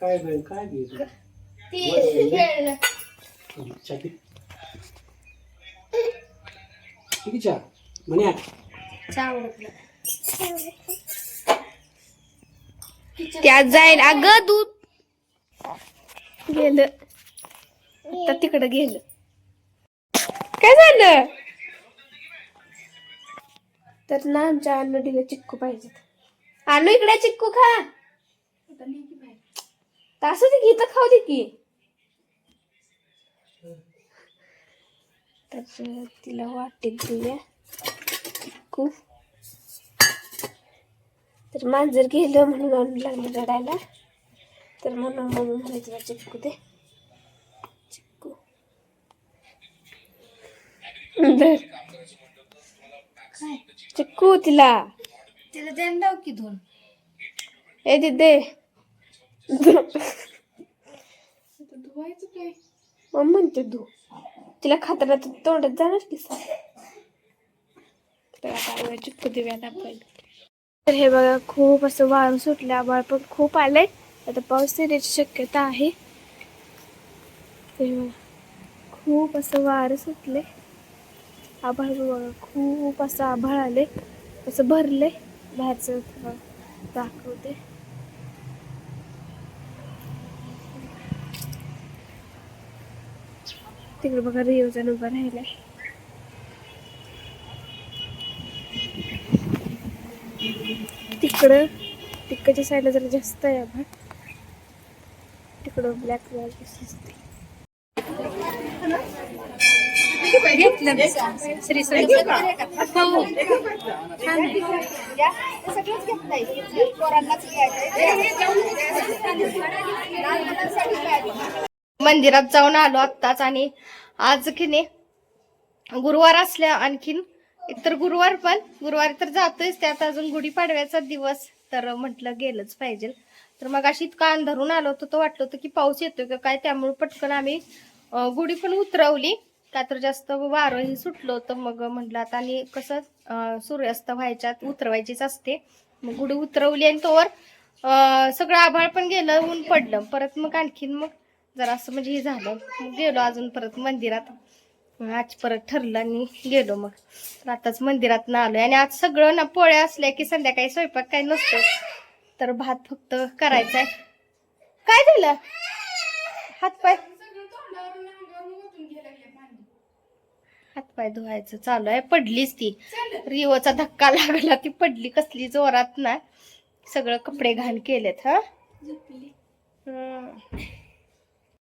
काय बहीण काय घे किती चहा म्हणे त्यात जाईल अगं दूध गेलं आता तिकडं गेलं. काय झालं तर ना आमच्या नदीला चिक्कू पाहिजेत. आणू इकडे चिक्कू खा. असं दे की इथं खाऊ दे की. तर तिला वाटेल दिल्या चिक्कू. तर मांजर गेलं म्हणून आणू लागलं रडायला. तर म्हणून म्हणे तिला चिक्कू दे. चिक्कू धर. चिक्कू तिला देऊन टाक की धुवून. ए दे धुवायचं काय मग म्हणते धु. तिला खाताना तोंडात जाणार की तर आता चिक्कू देऊयात आपण. तर हे बघा खूप असं वारं सुटलं. आभाळ पण खूप आलंय. आता पाऊस येण्याची शक्यता आहे. खूप असं वारं सुटले. आभाळ बघा खूप असं आभाळ आले. असं भरले. बाहेरचं दाखवते. तिकडे बघा रिओजन उभा राहिलाय. तिकडच्या साईडला जरा जास्त आहे आभाळ. तिकडं ब्लॅक कलर दिसते. मंदिरात जाऊन आलो आत्ताच. आणि आज की नाही गुरुवार असल्या आणखीन एकतर गुरुवारी तर जातोयच. त्यात अजून गुढीपाडव्याचा दिवस तर म्हटलं गेलंच पाहिजे. तर मग अशी इतका अंधारून आलो होतो तर वाटलं होतं की पाऊस येतोय का काय. त्यामुळे पटकन आम्ही गुढी पण उतरवली. का तर जास्त वारंही सुटलं होतं. मग म्हटलं आता आणि कसं सूर्यास्त व्हायच्यात उतरवायचीच असते. मग गुढी उतरवली आणि तोवर सगळं आभाळ पण गेलं. ऊन पडलं. परत मग आणखीन मग जरा असं म्हणजे हे झालं. मग गेलो अजून परत मंदिरात. आज परत ठरलं आणि गेलो. मग तर आताच मंदिरात ना आलोय. आणि आज सगळं ना पोळ्या असल्या की संध्याकाळी स्वयंपाक काही नसतो. तर भात फक्त करायचाय. काय झालं हातपाय धुवायचं चालू आहे. पडलीच ती रिओचा धक्का लागला. ती पडली कसली जोरात ना. सगळं कपडे घाण केलेत.